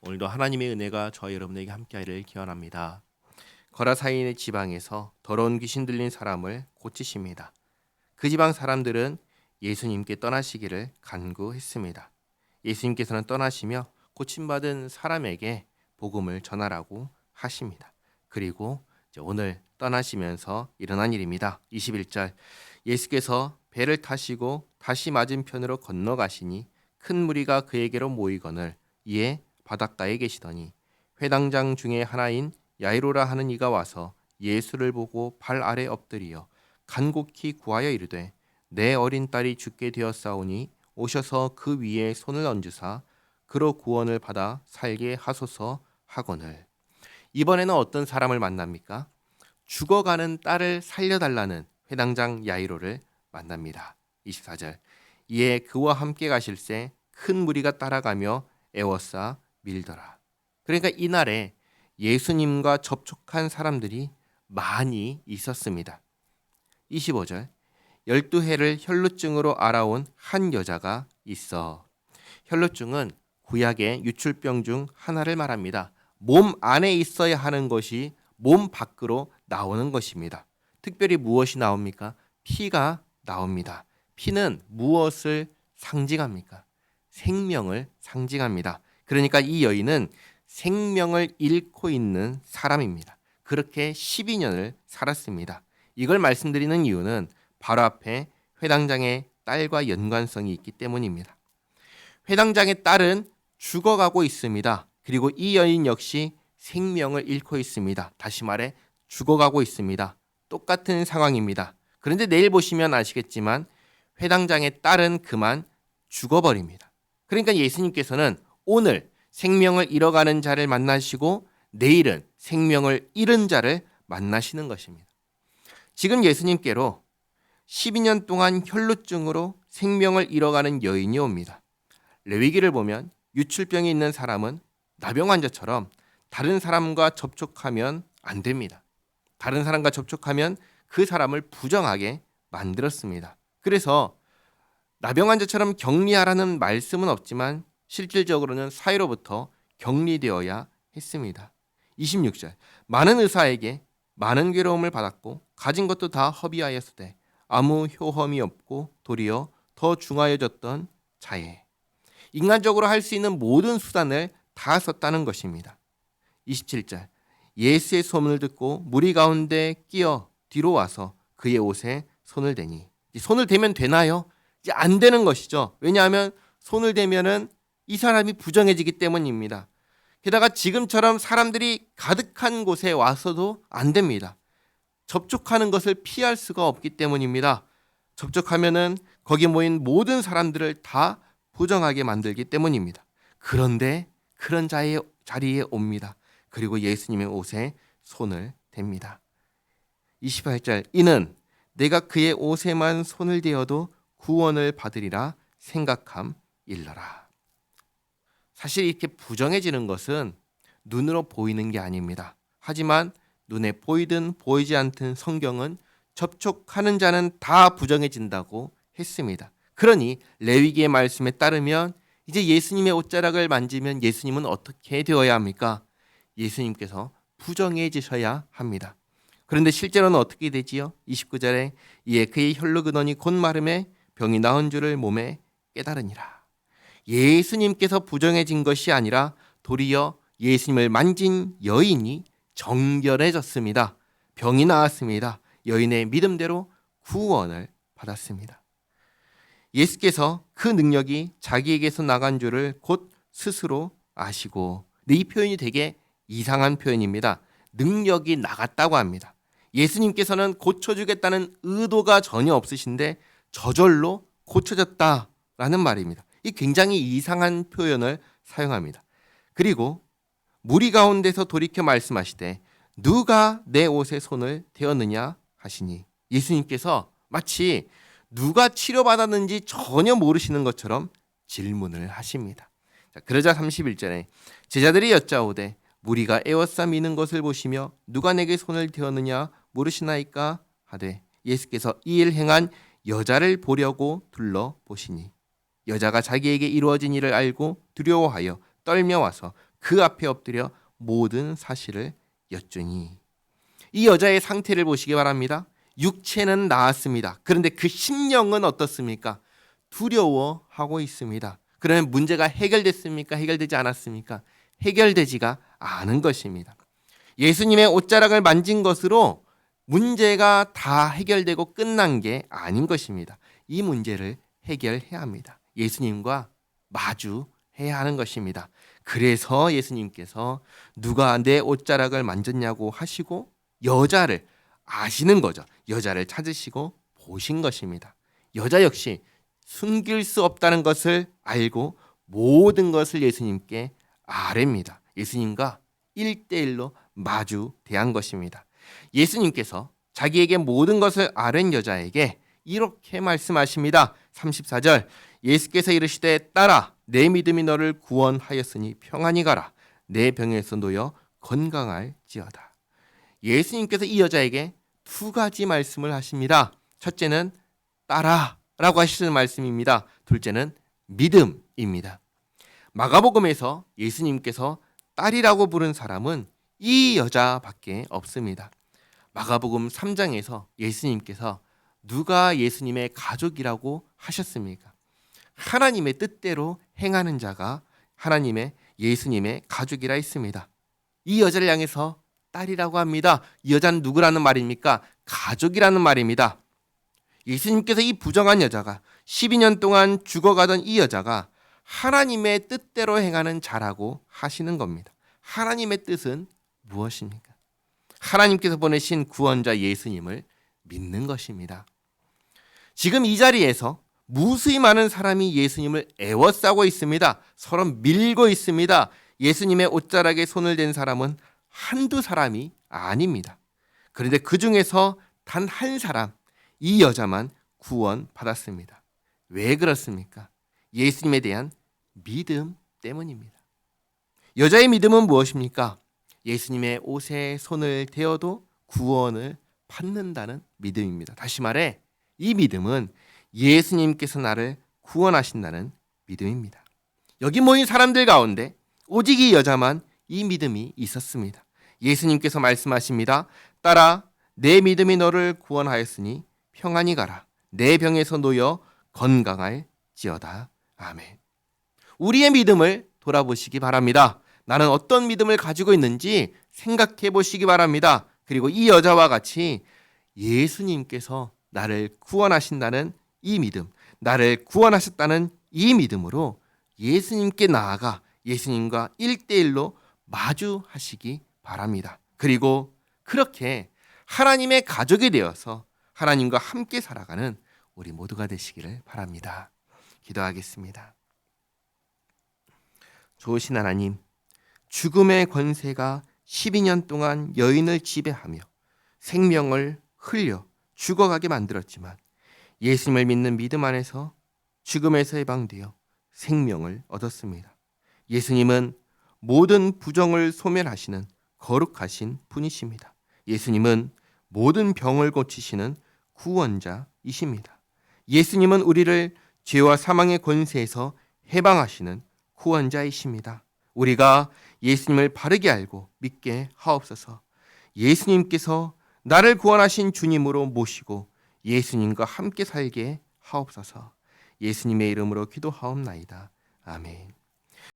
오늘도 하나님의 은혜가 저와 여러분에게 함께하기를 기원합니다. 거라사인의 지방에서 더러운 귀신 들린 사람을 고치십니다. 그 지방 사람들은 예수님께 떠나시기를 간구했습니다. 예수님께서는 떠나시며 고침받은 사람에게 복음을 전하라고 하십니다. 그리고 오늘 떠나시면서 일어난 일입니다. 21절 예수께서 배를 타시고 다시 맞은편으로 건너가시니 큰 무리가 그에게로 모이거늘 이에 바닷가에 계시더니 회당장 중에 하나인 야이로라 하는 이가 와서 예수를 보고 발 아래 엎드리어 간곡히 구하여 이르되 내 어린 딸이 죽게 되었사오니 오셔서 그 위에 손을 얹으사 그로 구원을 받아 살게 하소서 하거늘. 이번에는 어떤 사람을 만납니까? 죽어가는 딸을 살려달라는 회당장 야이로를 만납니다. 24절 이에 그와 함께 가실새 큰 무리가 따라가며 애워싸 밀더라. 그러니까 이날에 예수님과 접촉한 사람들이 많이 있었습니다. 25절 12해를 혈루증으로 알아온 한 여자가 있어. 혈루증은 구약의 유출병 중 하나를 말합니다. 몸 안에 있어야 하는 것이 몸 밖으로 나오는 것입니다. 특별히 무엇이 나옵니까? 피가 나옵니다. 피는 무엇을 상징합니까? 생명을 상징합니다. 그러니까 이 여인은 생명을 잃고 있는 사람입니다. 그렇게 12년을 살았습니다. 이걸 말씀드리는 이유는 바로 앞에 회당장의 딸과 연관성이 있기 때문입니다. 회당장의 딸은 죽어가고 있습니다. 그리고 이 여인 역시 생명을 잃고 있습니다. 다시 말해 죽어가고 있습니다. 똑같은 상황입니다. 그런데 내일 보시면 아시겠지만 회당장의 딸은 그만 죽어버립니다. 그러니까 예수님께서는 오늘 생명을 잃어가는 자를 만나시고 내일은 생명을 잃은 자를 만나시는 것입니다. 지금 예수님께로 12년 동안 혈루증으로 생명을 잃어가는 여인이 옵니다. 레위기를 보면 유출병이 있는 사람은 나병 환자처럼 다른 사람과 접촉하면 안 됩니다. 다른 사람과 접촉하면 그 사람을 부정하게 만들었습니다. 그래서 나병 환자처럼 격리하라는 말씀은 없지만 실질적으로는 사회로부터 격리되어야 했습니다. 26절 많은 의사에게 많은 괴로움을 받았고 가진 것도 다 허비하였으되 아무 효험이 없고 도리어 더 중하여졌던 자에 인간적으로 할 수 있는 모든 수단을 다 썼다는 것입니다. 27절 예수의 소문을 듣고 무리 가운데 끼어 뒤로 와서 그의 옷에 손을 대니 손을 대면 되나요? 이제 안 되는 것이죠. 왜냐하면 손을 대면은 이 사람이 부정해지기 때문입니다. 게다가 지금처럼 사람들이 가득한 곳에 와서도 안 됩니다. 접촉하는 것을 피할 수가 없기 때문입니다. 접촉하면은 거기 모인 모든 사람들을 다 부정하게 만들기 때문입니다. 그런데 그런 자리에 옵니다. 그리고 예수님의 옷에 손을 댑니다. 28절 이는 내가 그의 옷에만 손을 대어도 구원을 받으리라 생각함 일러라. 사실 이렇게 부정해지는 것은 눈으로 보이는 게 아닙니다. 하지만 눈에 보이든 보이지 않든 성경은 접촉하는 자는 다 부정해진다고 했습니다. 그러니 레위기의 말씀에 따르면 이제 예수님의 옷자락을 만지면 예수님은 어떻게 되어야 합니까? 예수님께서 부정해지셔야 합니다. 그런데 실제로는 어떻게 되지요? 29절에 이에 그의 혈루 근원이 곧 마름에 병이 나은 줄을 몸에 깨달으니라. 예수님께서 부정해진 것이 아니라 도리어 예수님을 만진 여인이 정결해졌습니다. 병이 나았습니다. 여인의 믿음대로 구원을 받았습니다. 예수께서 그 능력이 자기에게서 나간 줄을 곧 스스로 아시고, 이 표현이 되게 이상한 표현입니다. 능력이 나갔다고 합니다. 예수님께서는 고쳐주겠다는 의도가 전혀 없으신데 저절로 고쳐졌다라는 말입니다. 이 굉장히 이상한 표현을 사용합니다. 그리고 무리 가운데서 돌이켜 말씀하시되 누가 내 옷에 손을 대었느냐 하시니 예수님께서 마치 누가 치료받았는지 전혀 모르시는 것처럼 질문을 하십니다. 자, 그러자 31절에 제자들이 여짜오되 무리가 에워싸 미는 것을 보시며 누가 내게 손을 대었느냐 모르시나이까 하되 예수께서 이 일 행한 여자를 보려고 둘러보시니 여자가 자기에게 이루어진 일을 알고 두려워하여 떨며 와서 그 앞에 엎드려 모든 사실을 여쭈니. 이 여자의 상태를 보시기 바랍니다. 육체는 나았습니다. 그런데 그 심령은 어떻습니까? 두려워하고 있습니다. 그러면 문제가 해결됐습니까? 해결되지 않았습니까? 해결되지가 않은 것입니다. 예수님의 옷자락을 만진 것으로 문제가 다 해결되고 끝난 게 아닌 것입니다. 이 문제를 해결해야 합니다. 예수님과 마주해야 하는 것입니다. 그래서 예수님께서 누가 내 옷자락을 만졌냐고 하시고 여자를 아시는 거죠. 여자를 찾으시고 보신 것입니다. 여자 역시 숨길 수 없다는 것을 알고 모든 것을 예수님께 아뢰입니다. 예수님과 1대1로 마주 대한 것입니다. 예수님께서 자기에게 모든 것을 아뢰는 여자에게 이렇게 말씀하십니다. 34절 예수께서 이르시되 딸아 내 믿음이 너를 구원하였으니 평안히 가라. 내 병에서 놓여 건강할지어다. 예수님께서 이 여자에게 두 가지 말씀을 하십니다. 첫째는 딸아 라고 하시는 말씀입니다. 둘째는 믿음입니다. 마가복음에서 예수님께서 딸이라고 부른 사람은 이 여자밖에 없습니다. 마가복음 3장에서 예수님께서 누가 예수님의 가족이라고 하셨습니까? 하나님의 뜻대로 행하는 자가 하나님의 예수님의 가족이라 했습니다. 이 여자를 향해서 딸이라고 합니다. 이 여자는 누구라는 말입니까? 가족이라는 말입니다. 예수님께서 이 부정한 여자가 12년 동안 죽어가던 이 여자가 하나님의 뜻대로 행하는 자라고 하시는 겁니다. 하나님의 뜻은 무엇입니까? 하나님께서 보내신 구원자 예수님을 믿는 것입니다. 지금 이 자리에서 무수히 많은 사람이 예수님을 애워싸고 있습니다. 서로 밀고 있습니다. 예수님의 옷자락에 손을 댄 사람은 한두 사람이 아닙니다. 그런데 그 중에서 단 한 사람, 이 여자만 구원받았습니다. 왜 그렇습니까? 예수님에 대한 믿음 때문입니다. 여자의 믿음은 무엇입니까? 예수님의 옷에 손을 대어도 구원을 받는다는 믿음입니다. 다시 말해 이 믿음은 예수님께서 나를 구원하신다는 믿음입니다. 여기 모인 사람들 가운데 오직 이 여자만 이 믿음이 있었습니다. 예수님께서 말씀하십니다. 딸아 내 믿음이 너를 구원하였으니 평안히 가라. 내 병에서 놓여 건강할지어다. 아멘. 우리의 믿음을 돌아보시기 바랍니다. 나는 어떤 믿음을 가지고 있는지 생각해 보시기 바랍니다. 그리고 이 여자와 같이 예수님께서 나를 구원하신다는 이 믿음, 나를 구원하셨다는 이 믿음으로 예수님께 나아가 예수님과 1대1로 마주하시기 바랍니다. 그리고 그렇게 하나님의 가족이 되어서 하나님과 함께 살아가는 우리 모두가 되시기를 바랍니다. 기도하겠습니다. 좋으신 하나님, 죽음의 권세가 12년 동안 여인을 지배하며 생명을 흘려 죽어가게 만들었지만 예수님을 믿는 믿음 안에서 죽음에서 해방되어 생명을 얻었습니다. 예수님은 모든 부정을 소멸하시는 거룩하신 분이십니다. 예수님은 모든 병을 고치시는 구원자이십니다. 예수님은 우리를 죄와 사망의 권세에서 해방하시는 구원자이십니다. 우리가 예수님을 바르게 알고 믿게 하옵소서. 예수님께서 나를 구원하신 주님으로 모시고 예수님과 함께 살게 하옵소서. 예수님의 이름으로 기도하옵나이다. 아멘.